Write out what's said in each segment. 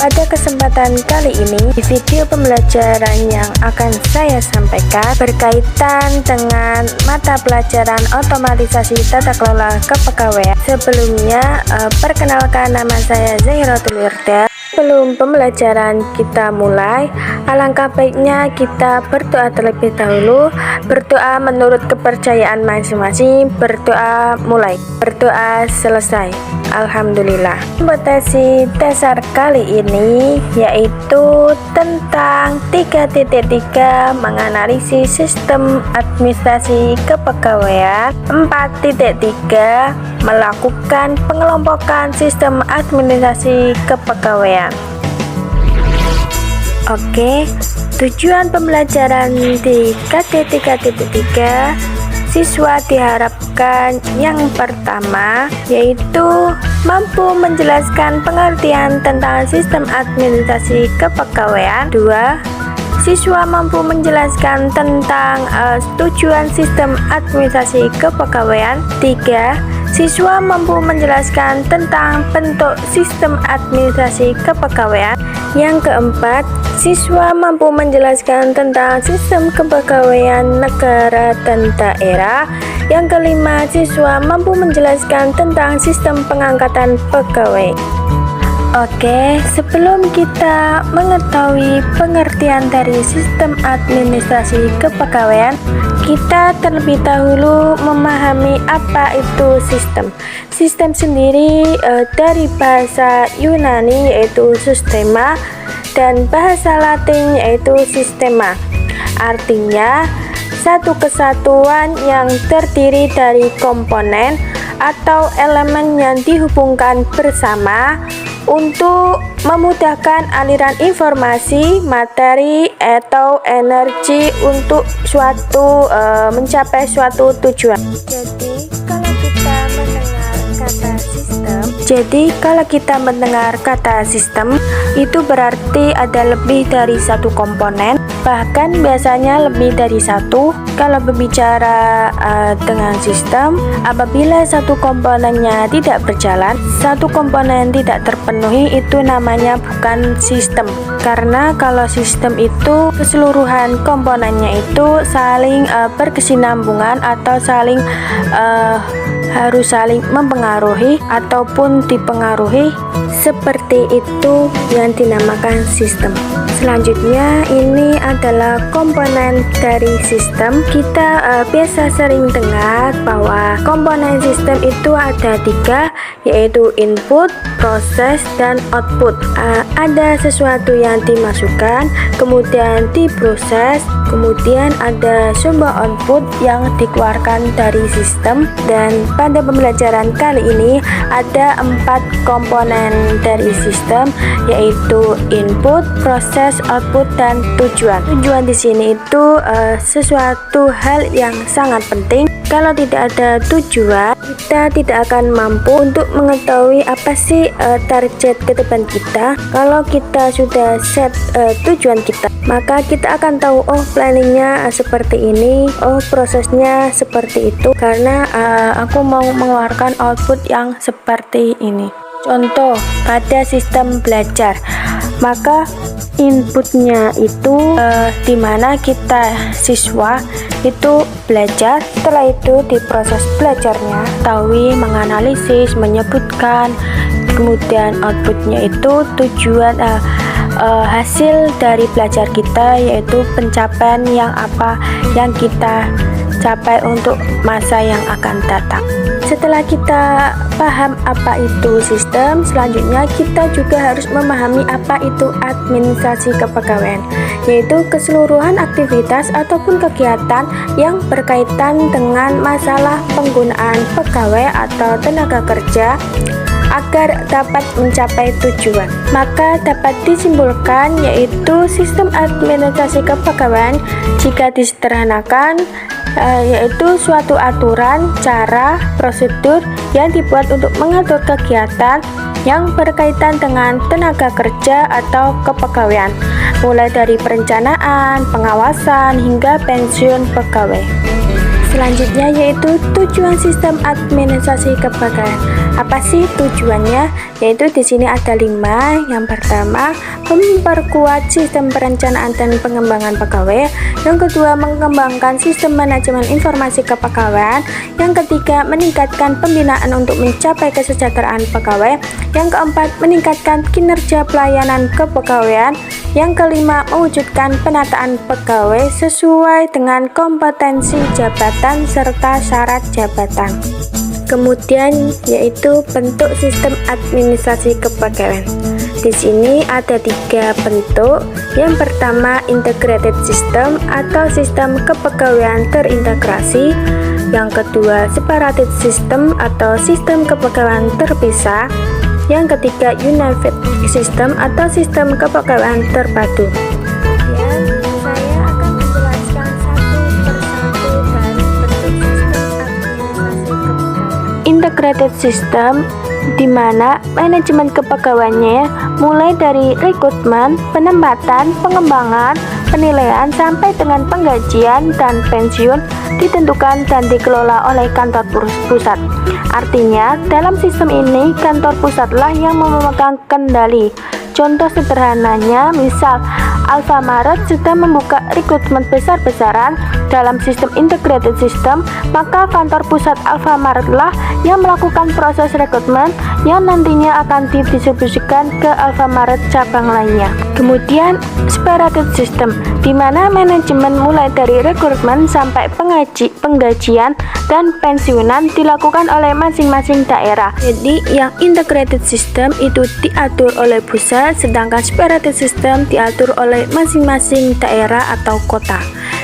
Pada kesempatan kali ini, di video pembelajaran yang akan saya sampaikan berkaitan dengan mata pelajaran otomatisasi tata kelola kepegawaian. Sebelumnya, perkenalkan, nama saya Zahiratul Wirda. Sebelum pembelajaran kita mulai, alangkah baiknya kita berdoa terlebih dahulu. Berdoa menurut kepercayaan masing-masing. Berdoa mulai, berdoa selesai. Alhamdulillah. Kompetensi dasar kali ini yaitu tentang 3.3 menganalisis sistem administrasi kepegawaian, 4.3 melakukan pengelompokan sistem administrasi kepegawaian. Oke, tujuan pembelajaran di KT3.3, siswa diharapkan yang pertama yaitu mampu menjelaskan pengertian tentang sistem administrasi kepegawaian. 2. Siswa mampu menjelaskan tentang tujuan sistem administrasi kepegawaian. 3. Siswa mampu menjelaskan tentang bentuk sistem administrasi kepegawaian. Yang keempat, siswa mampu menjelaskan tentang sistem kepegawaian negara dan daerah. Yang kelima, siswa mampu menjelaskan tentang sistem pengangkatan pegawai. Oke, sebelum kita mengetahui pengertian dari sistem administrasi kepegawaian, kita terlebih dahulu memahami apa itu sistem. Sistem sendiri dari bahasa Yunani yaitu systema dan bahasa Latin yaitu systema. Artinya satu kesatuan yang terdiri dari komponen atau elemen yang dihubungkan bersama untuk memudahkan aliran informasi, materi, atau energi untuk mencapai suatu tujuan. Jadi kalau kita mendengar kata sistem, itu berarti ada lebih dari satu komponen, bahkan biasanya lebih dari satu. Kalau berbicara dengan sistem, apabila satu komponennya tidak berjalan, satu komponen tidak terpenuhi, itu namanya bukan sistem. Karena kalau sistem itu keseluruhan komponennya itu saling berkesinambungan atau harus saling mempengaruhi ataupun dipengaruhi, seperti itu yang dinamakan sistem. Selanjutnya, ini adalah komponen dari sistem. Kita biasa sering dengar bahwa komponen sistem itu ada 3, yaitu input, proses, dan output. Ada sesuatu yang dimasukkan, kemudian diproses, kemudian ada sumber output yang dikeluarkan dari sistem. Dan pada pembelajaran kali ini ada 4 komponen dari sistem, yaitu input, proses, output, dan tujuan. Tujuan di sini itu sesuatu hal yang sangat penting. Kalau tidak ada tujuan, kita tidak akan mampu untuk mengetahui apa sih target ke depan kita. Kalau kita sudah set tujuan kita, maka kita akan tahu, oh planningnya seperti ini, oh prosesnya seperti itu, karena aku mau mengeluarkan output yang seperti ini. Contoh, pada sistem belajar, maka inputnya itu dimana kita siswa itu belajar. Setelah itu di proses belajarnya tahu, menganalisis, menyebutkan, kemudian outputnya itu tujuan hasil dari belajar kita, yaitu pencapaian yang kita capai untuk masa yang akan datang. Setelah kita paham apa itu sistem, selanjutnya kita juga harus memahami apa itu administrasi kepegawaian, yaitu keseluruhan aktivitas ataupun kegiatan yang berkaitan dengan masalah penggunaan pegawai atau tenaga kerja agar dapat mencapai tujuan. Maka dapat disimpulkan yaitu sistem administrasi kepegawaian jika disederhanakan yaitu suatu aturan, cara, prosedur yang dibuat untuk mengatur kegiatan yang berkaitan dengan tenaga kerja atau kepegawaian, mulai dari perencanaan, pengawasan, hingga pensiun pegawai. Selanjutnya yaitu tujuan sistem administrasi kepegawaian. Apa sih tujuannya? Yaitu di sini ada 5. Yang pertama, memperkuat sistem perencanaan dan pengembangan pegawai. Yang kedua, mengembangkan sistem manajemen informasi kepegawaian. Yang ketiga, meningkatkan pembinaan untuk mencapai kesejahteraan pegawai. Yang keempat, meningkatkan kinerja pelayanan kepegawaian. Yang kelima, mewujudkan penataan pegawai sesuai dengan kompetensi jabatan serta syarat jabatan. Kemudian yaitu bentuk sistem administrasi kepegawaian. Di sini ada 3 bentuk. Yang pertama, integrated system atau sistem kepegawaian terintegrasi. Yang kedua, separated system atau sistem kepegawaian terpisah. Yang ketiga, unified system atau sistem kepegawaian terpadu. Kemudian saya akan menjelaskan satu persatu dari bentuk sistem administrasi kepegawaian. Integrated system di mana manajemen kepegawaiannya mulai dari rekrutmen, penempatan, pengembangan, penilaian sampai dengan penggajian dan pensiun ditentukan dan dikelola oleh kantor pusat. Artinya, dalam sistem ini kantor pusatlah yang memegang kendali. Contoh sederhananya, misal Alfamart sedang membuka rekrutmen besar-besaran dalam sistem integrated system, maka kantor pusat Alfamart lah yang melakukan proses rekrutmen yang nantinya akan didistribusikan ke Alfamart cabang lainnya. Kemudian separated system, di mana manajemen mulai dari rekrutmen sampai penggajian dan pensiunan dilakukan oleh masing-masing daerah. Jadi yang integrated system itu diatur oleh pusat, sedangkan separated system diatur oleh masing-masing daerah atau kota.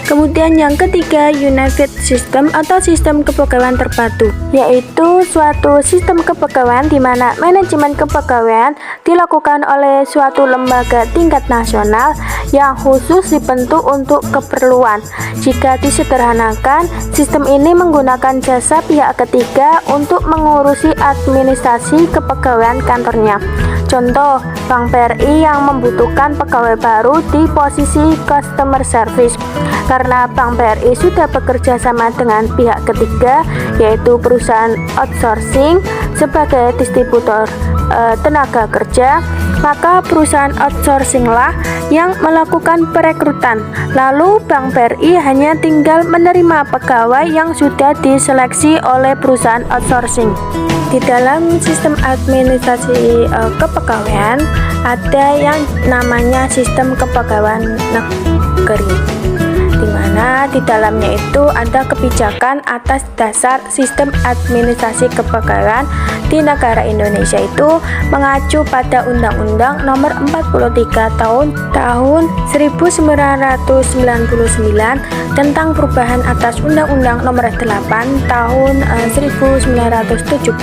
Kemudian yang ketiga, unified system atau sistem kepegawaian terpadu, yaitu suatu sistem kepegawaian di mana manajemen kepegawaian dilakukan oleh suatu lembaga tingkat nasional yang khusus dibentuk untuk keperluan. Jika disederhanakan, sistem ini menggunakan jasa pihak ketiga untuk mengurusi administrasi kepegawaian kantornya. Contoh, Bank BRI yang membutuhkan pegawai baru di posisi customer service. Karena Bank BRI sudah bekerja sama dengan pihak ketiga, yaitu perusahaan outsourcing sebagai distributor tenaga kerja, maka perusahaan outsourcing-lah yang melakukan perekrutan. Lalu Bank BRI hanya tinggal menerima pegawai yang sudah diseleksi oleh perusahaan outsourcing. Di dalam sistem administrasi kepegawaian ada yang namanya sistem kepegawaian negeri, di mana di dalamnya itu ada kebijakan atas dasar sistem administrasi kepegawaian di negara Indonesia itu mengacu pada Undang-Undang Nomor 43 tahun 1999 tentang perubahan atas Undang-Undang Nomor 8 tahun 1974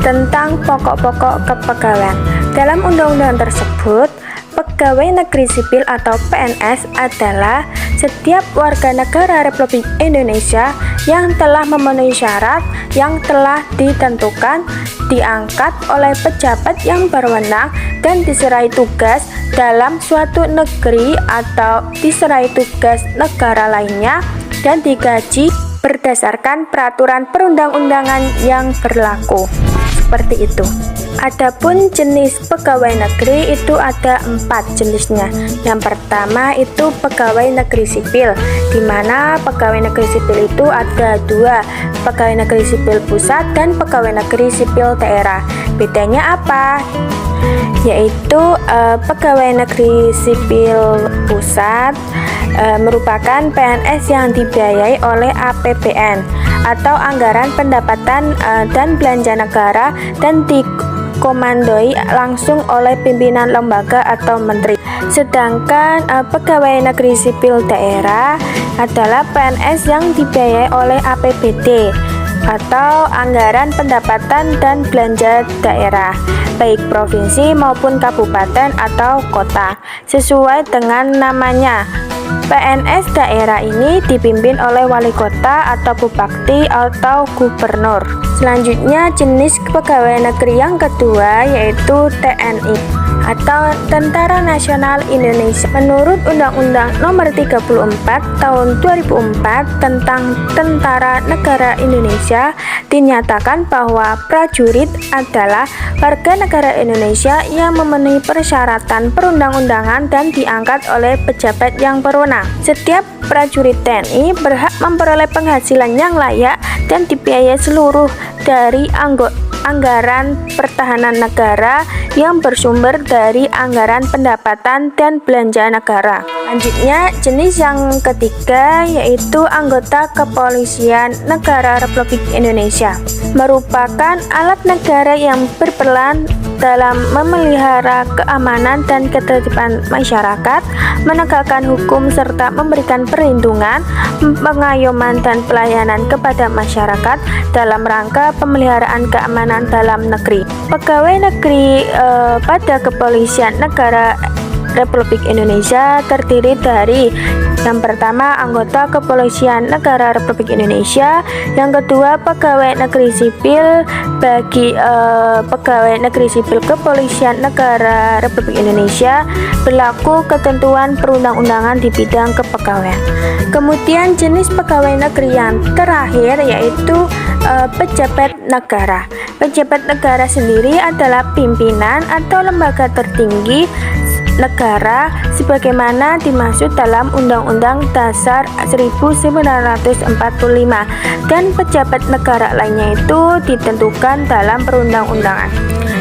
tentang pokok-pokok kepegawaian. Dalam undang-undang tersebut, pegawai negeri sipil atau PNS adalah setiap warga negara Republik Indonesia yang telah memenuhi syarat yang telah ditentukan, diangkat oleh pejabat yang berwenang dan diserai tugas dalam suatu negeri atau diserai tugas negara lainnya dan digaji berdasarkan peraturan perundang-undangan yang berlaku. Seperti itu. Adapun jenis pegawai negeri itu ada 4 jenisnya. Yang pertama itu pegawai negeri sipil, di mana pegawai negeri sipil itu ada 2, pegawai negeri sipil pusat dan pegawai negeri sipil daerah. Bedanya apa? Yaitu pegawai negeri sipil pusat merupakan PNS yang dibiayai oleh APBN atau anggaran pendapatan dan belanja negara dan dikomandoi langsung oleh pimpinan lembaga atau menteri. Sedangkan pegawai negeri sipil daerah adalah PNS yang dibiayai oleh APBD atau anggaran pendapatan dan belanja daerah, baik provinsi maupun kabupaten atau kota. Sesuai dengan namanya, PNS daerah ini dipimpin oleh wali kota atau bupati atau gubernur. Selanjutnya jenis pegawai negeri yang kedua yaitu TNI atau Tentara Nasional Indonesia. Menurut Undang-Undang Nomor 34 Tahun 2004 tentang Tentara Negara Indonesia, dinyatakan bahwa prajurit adalah warga negara Indonesia yang memenuhi persyaratan perundang-undangan dan diangkat oleh pejabat yang berwenang. Setiap prajurit TNI berhak memperoleh penghasilan yang layak dan dibiayai seluruh dari anggaran pertahanan negara yang bersumber dari anggaran pendapatan dan belanja negara. Selanjutnya, jenis yang ketiga yaitu anggota kepolisian negara Republik Indonesia, merupakan alat negara yang berperan dalam memelihara keamanan dan ketertiban masyarakat, menegakkan hukum serta memberikan perlindungan, pengayoman dan pelayanan kepada masyarakat dalam rangka pemeliharaan keamanan dalam negeri. Pegawai negeri pada kepolisian negara Republik Indonesia terdiri dari yang pertama anggota kepolisian negara Republik Indonesia, yang kedua pegawai negeri sipil. Bagi pegawai negeri sipil kepolisian negara Republik Indonesia berlaku ketentuan perundang-undangan di bidang kepegawaian. Kemudian jenis pegawai negeri yang terakhir yaitu pejabat negara. Pejabat negara sendiri adalah pimpinan atau lembaga tertinggi negara sebagaimana dimaksud dalam Undang-Undang Dasar 1945, dan pejabat negara lainnya itu ditentukan dalam perundang-undangan,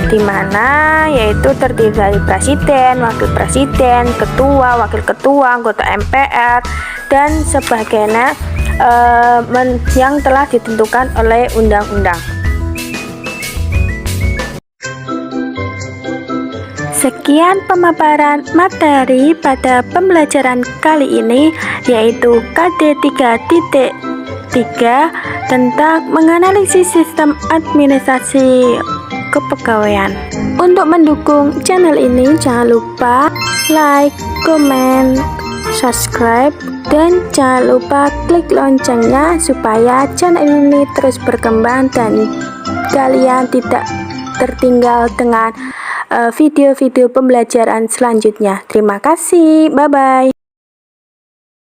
di mana yaitu terdiri dari presiden, wakil presiden, ketua, wakil ketua, anggota MPR dan sebagainya yang telah ditentukan oleh undang-undang. Sekian pemaparan materi pada pembelajaran kali ini, yaitu KD 3.3 tentang menganalisis sistem administrasi kepegawaian. Untuk mendukung channel ini, jangan lupa like, comment, subscribe, dan jangan lupa klik loncengnya supaya channel ini terus berkembang dan kalian tidak tertinggal dengan video-video pembelajaran selanjutnya. Terima kasih, bye-bye.